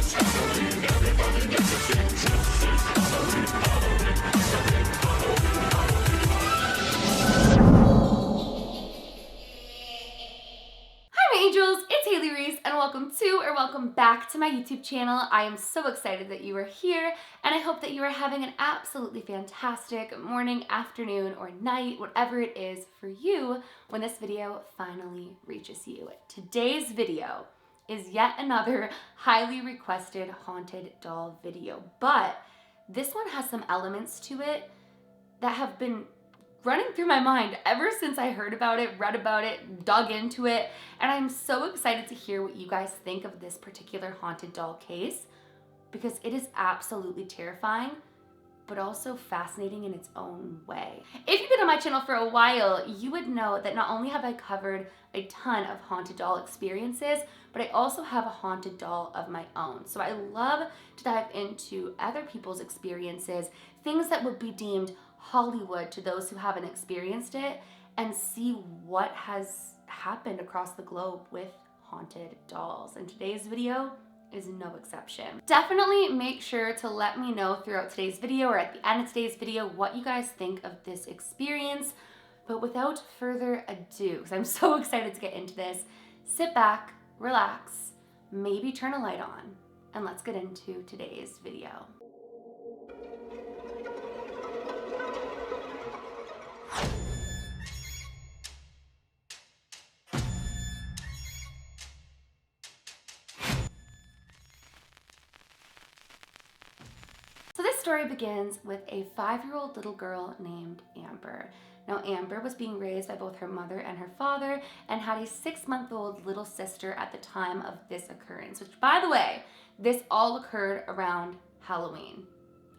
Angels, it's Hailey Reese and welcome back to my YouTube channel. I am so excited that you are here and I hope that you are having an absolutely fantastic morning, afternoon, or night, whatever it is for you when this video finally reaches you. Today's video is yet another highly requested haunted doll video, but this one has some elements to it that have been running through my mind ever since I heard about it, read about it, dug into it, and I'm so excited to hear what you guys think of this particular haunted doll case because it is absolutely terrifying, but also fascinating in its own way. If you've been on my channel for a while, you would know that not only have I covered a ton of haunted doll experiences, but I also have a haunted doll of my own. So I love to dive into other people's experiences, things that would be deemed Hollywood to those who haven't experienced it, and see what has happened across the globe with haunted dolls. And today's video is no exception. Definitely make sure to let me know throughout today's video or at the end of today's video what you guys think of this experience. But without further ado, because I'm so excited to get into this, sit back, relax, maybe turn a light on, and let's get into today's video. This story begins with a 5-year-old little girl named Amber. Now, Amber was being raised by both her mother and her father and had a 6-month-old little sister at the time of this occurrence, which, by the way, this all occurred around Halloween.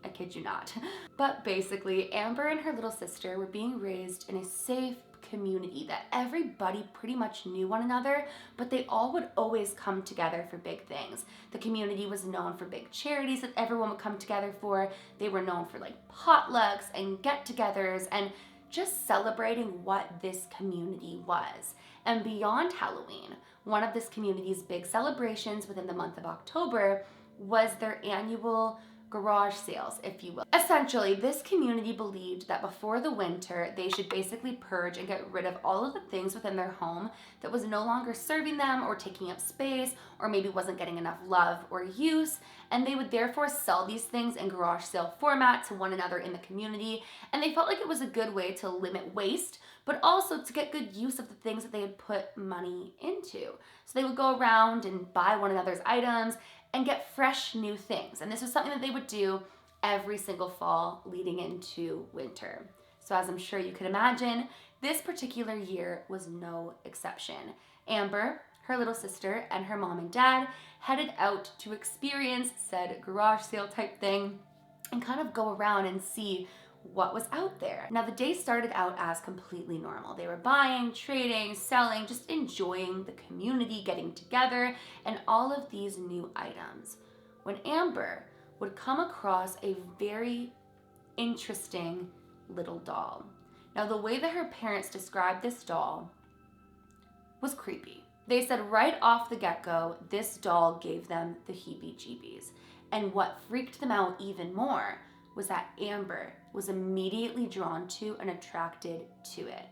I kid you not. But basically, Amber and her little sister were being raised in a safe community that everybody pretty much knew one another, but they all would always come together for big things. The community was known for big charities that everyone would come together for. They were known for like potlucks and get-togethers and just celebrating what this community was. And beyond Halloween, one of this community's big celebrations within the month of October was their annual garage sales, if you will. Essentially, this community believed that before the winter, they should basically purge and get rid of all of the things within their home that was no longer serving them or taking up space or maybe wasn't getting enough love or use, and they would therefore sell these things in garage sale format to one another in the community, and they felt like it was a good way to limit waste, but also to get good use of the things that they had put money into. So they would go around and buy one another's items and get fresh new things. And this was something that they would do every single fall leading into winter. So as I'm sure you can imagine, this particular year was no exception. Amber, her little sister, and her mom and dad headed out to experience said garage sale type thing and kind of go around and see what was out there. Now, the day started out as completely normal. They were buying, trading, selling, just enjoying the community, getting together, and all of these new items. When Amber would come across a very interesting little doll. Now, the way that her parents described this doll was creepy. They said right off the get-go, this doll gave them the heebie-jeebies. And what freaked them out even more was that Amber was immediately drawn to and attracted to it.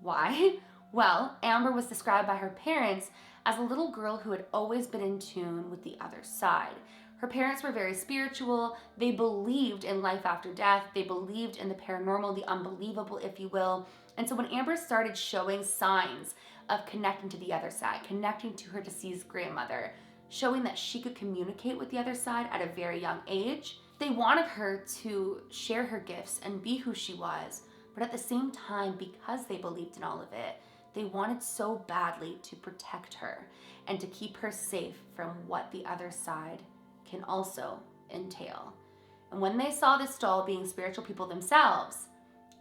Why? Well, Amber was described by her parents as a little girl who had always been in tune with the other side. Her parents were very spiritual. They believed in life after death. They believed in the paranormal, the unbelievable, if you will. And so when Amber started showing signs of connecting to the other side, connecting to her deceased grandmother, showing that she could communicate with the other side at a very young age, they wanted her to share her gifts and be who she was, but at the same time, because they believed in all of it, they wanted so badly to protect her and to keep her safe from what the other side can also entail. And when they saw this doll being spiritual people themselves,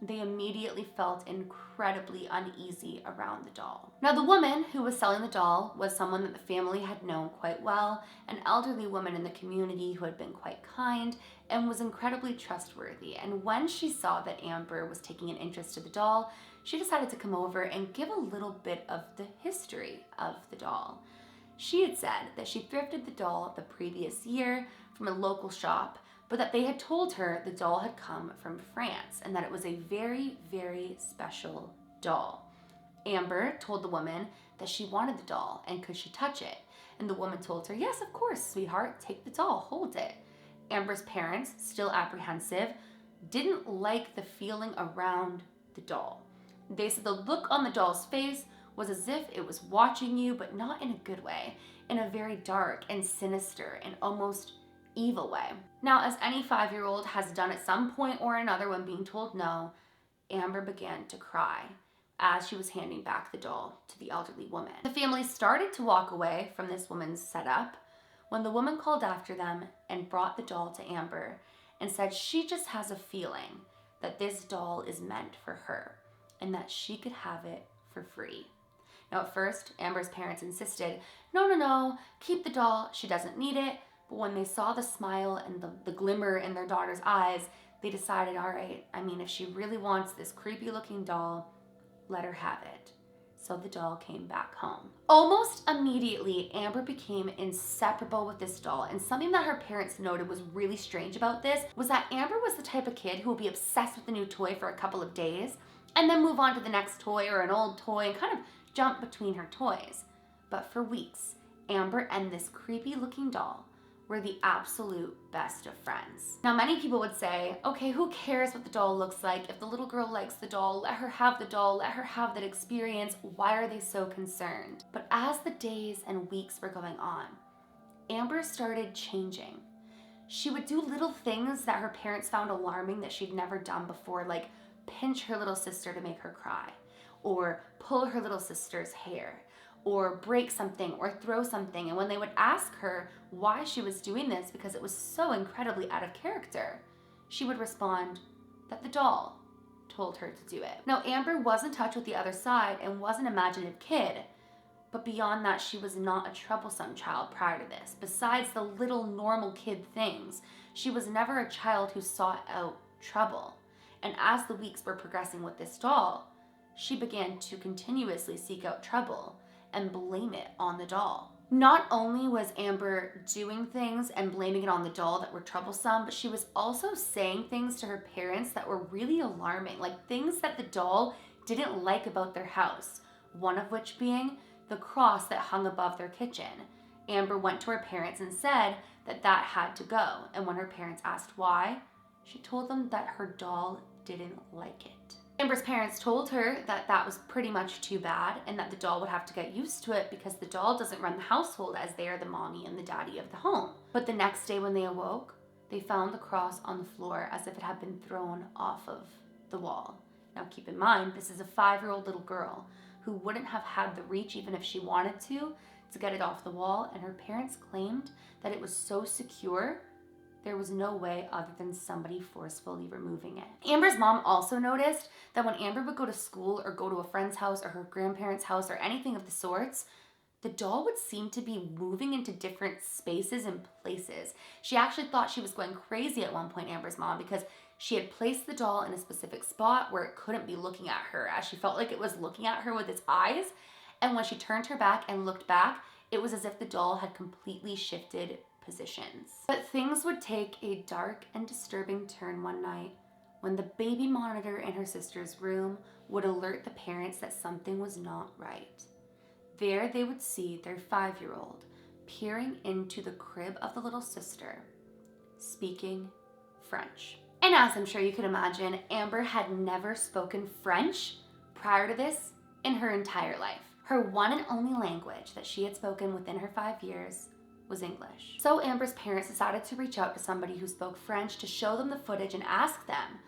they immediately felt incredibly uneasy around the doll. Now, the woman who was selling the doll was someone that the family had known quite well, an elderly woman in the community who had been quite kind and was incredibly trustworthy. And when she saw that Amber was taking an interest to the doll, she decided to come over and give a little bit of the history of the doll. She had said that she thrifted the doll the previous year from a local shop, but that they had told her the doll had come from France and that it was a very, very special doll. Amber told the woman that she wanted the doll and could she touch it? And the woman told her, yes, of course, sweetheart, take the doll, hold it. Amber's parents, still apprehensive, didn't like the feeling around the doll. They said the look on the doll's face was as if it was watching you, but not in a good way, in a very dark and sinister and almost evil way. Now, as any 5-year-old has done at some point or another when being told no, Amber began to cry as she was handing back the doll to the elderly woman. The family started to walk away from this woman's setup when the woman called after them and brought the doll to Amber and said she just has a feeling that this doll is meant for her and that she could have it for free. Now, at first, Amber's parents insisted, no, keep the doll, she doesn't need it. But when they saw the smile and the glimmer in their daughter's eyes, they decided, all right, I mean, if she really wants this creepy looking doll, let her have it. So the doll came back home. Almost immediately, Amber became inseparable with this doll, and something that her parents noted was really strange about this was that Amber was the type of kid who would be obsessed with a new toy for a couple of days and then move on to the next toy or an old toy and kind of jump between her toys. But for weeks, Amber and this creepy looking doll were the absolute best of friends. Now, many people would say, okay, who cares what the doll looks like? If the little girl likes the doll, let her have the doll, let her have that experience. Why are they so concerned? But as the days and weeks were going on, Amber started changing. She would do little things that her parents found alarming that she'd never done before, like pinch her little sister to make her cry, or pull her little sister's hair, or break something or throw something. And when they would ask her why she was doing this because it was so incredibly out of character, she would respond that the doll told her to do it. Now, Amber was in touch with the other side and was an imaginative kid, but beyond that, she was not a troublesome child prior to this. Besides the little normal kid things, she was never a child who sought out trouble. And as the weeks were progressing with this doll, she began to continuously seek out trouble and blame it on the doll. Not only was Amber doing things and blaming it on the doll that were troublesome, but she was also saying things to her parents that were really alarming, like things that the doll didn't like about their house, one of which being the cross that hung above their kitchen. Amber went to her parents and said that that had to go, and when her parents asked why, she told them that her doll didn't like it. Amber's parents told her that that was pretty much too bad and that the doll would have to get used to it because the doll doesn't run the household as they are the mommy and the daddy of the home. But the next day when they awoke, they found the cross on the floor as if it had been thrown off of the wall. Now keep in mind, this is a 5-year-old little girl who wouldn't have had the reach even if she wanted to get it off the wall, and her parents claimed that it was so secure there was no way other than somebody forcefully removing it. Amber's mom also noticed that when Amber would go to school or go to a friend's house or her grandparents' house or anything of the sorts, the doll would seem to be moving into different spaces and places. She actually thought she was going crazy at one point, Amber's mom, because she had placed the doll in a specific spot where it couldn't be looking at her, as she felt like it was looking at her with its eyes. And when she turned her back and looked back, it was as if the doll had completely shifted positions. But things would take a dark and disturbing turn one night when the baby monitor in her sister's room would alert the parents that something was not right. There they would see their 5-year-old peering into the crib of the little sister, speaking French. And as I'm sure you can imagine, Amber had never spoken French prior to this in her entire life. Her one and only language that she had spoken within her 5 years was English. So Amber's parents decided to reach out to somebody who spoke French to show them the footage and ask them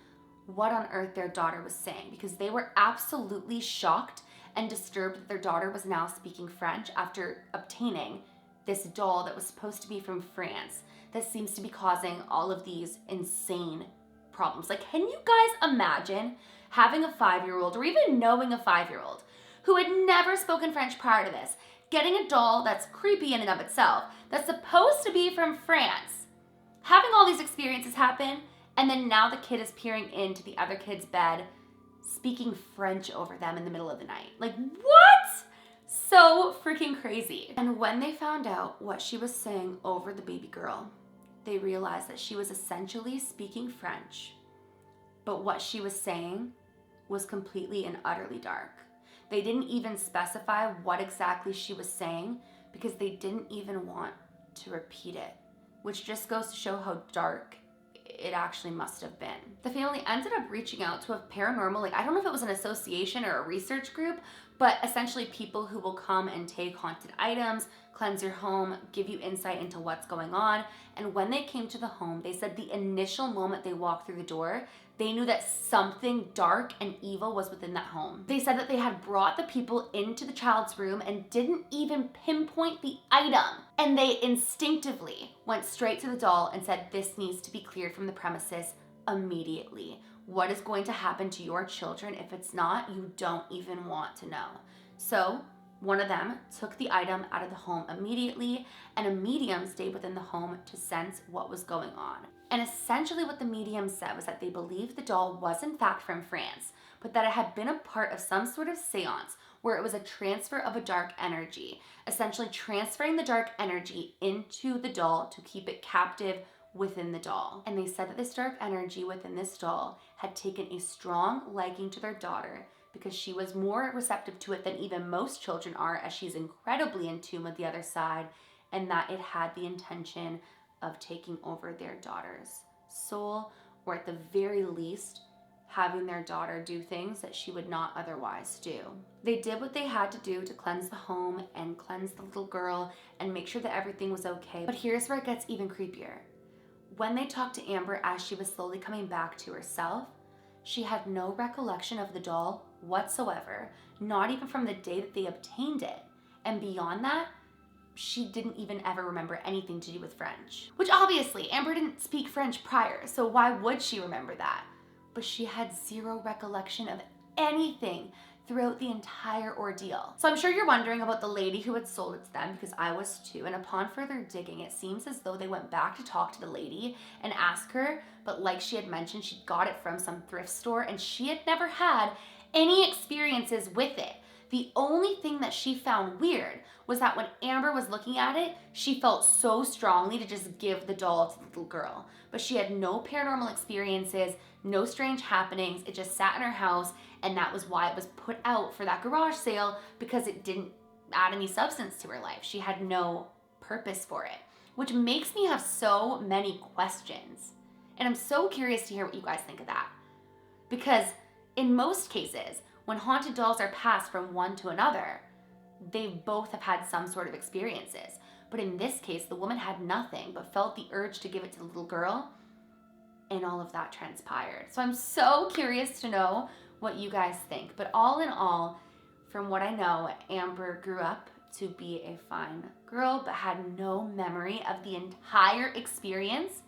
what on earth their daughter was saying, because they were absolutely shocked and disturbed that their daughter was now speaking French after obtaining this doll that was supposed to be from France that seems to be causing all of these insane problems. Like, can you guys imagine having a 5-year-old or even knowing a 5-year-old who had never spoken French prior to this, getting a doll that's creepy in and of itself, that's supposed to be from France, having all these experiences happen, and then now the kid is peering into the other kid's bed, speaking French over them in the middle of the night. Like, what? So freaking crazy. And when they found out what she was saying over the baby girl, they realized that she was essentially speaking French, but what she was saying was completely and utterly dark. They didn't even specify what exactly she was saying because they didn't even want to repeat it, which just goes to show how dark it actually must have been. The family ended up reaching out to a paranormal, like I don't know if it was an association or a research group, but essentially people who will come and take haunted items, cleanse your home, give you insight into what's going on. And when they came to the home, they said the initial moment they walked through the door, they knew that something dark and evil was within that home. They said that they had brought the people into the child's room and didn't even pinpoint the item. And they instinctively went straight to the doll and said, this needs to be cleared from the premises immediately. What is going to happen to your children if it's not? You don't even want to know. So one of them took the item out of the home immediately, and a medium stayed within the home to sense what was going on. And essentially what the medium said was that they believed the doll was in fact from France, but that it had been a part of some sort of seance where it was a transfer of a dark energy, essentially transferring the dark energy into the doll to keep it captive within the doll. And they said that this dark energy within this doll had taken a strong liking to their daughter because she was more receptive to it than even most children are, as she's incredibly in tune with the other side, and that it had the intention of taking over their daughter's soul, or at the very least, having their daughter do things that she would not otherwise do. They did what they had to do to cleanse the home and cleanse the little girl and make sure that everything was okay. But here's where it gets even creepier. When they talked to Amber as she was slowly coming back to herself, she had no recollection of the doll whatsoever, not even from the day that they obtained it. And beyond that, she didn't even ever remember anything to do with French. Which obviously, Amber didn't speak French prior, so why would she remember that? But she had zero recollection of anything throughout the entire ordeal. So I'm sure you're wondering about the lady who had sold it to them, because I was too, and upon further digging, it seems as though they went back to talk to the lady and ask her, but like she had mentioned, she got it from some thrift store and she had never had any experiences with it. The only thing that she found weird was that when Amber was looking at it, she felt so strongly to just give the doll to the little girl. But she had no paranormal experiences, no strange happenings. It just sat in her house, and that was why it was put out for that garage sale, because it didn't add any substance to her life. She had no purpose for it, which makes me have so many questions. And I'm so curious to hear what you guys think of that. Because in most cases, when haunted dolls are passed from one to another, they both have had some sort of experiences. But in this case, the woman had nothing but felt the urge to give it to the little girl, and all of that transpired. So I'm so curious to know what you guys think. But all in all, from what I know, Amber grew up to be a fine girl, but had no memory of the entire experience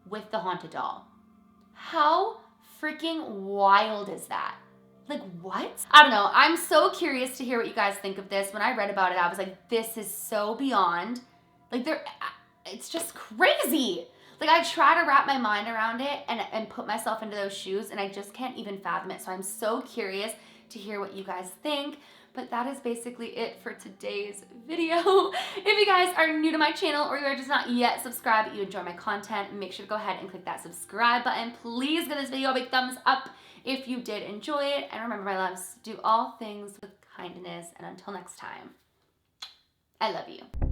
with the haunted doll. How freaking wild is that? Like, what? I don't know. I'm so curious to hear what you guys think of this. When I read about it, I was like, this is so beyond. Like, it's just crazy. Like, I try to wrap my mind around it and put myself into those shoes, and I just can't even fathom it. So I'm so curious to hear what you guys think. But that is basically it for today's video. If you guys are new to my channel, or you are just not yet subscribed but you enjoy my content, make sure to go ahead and click that subscribe button. Please give this video a big thumbs up if you did enjoy it. And remember, my loves, do all things with kindness. And until next time, I love you.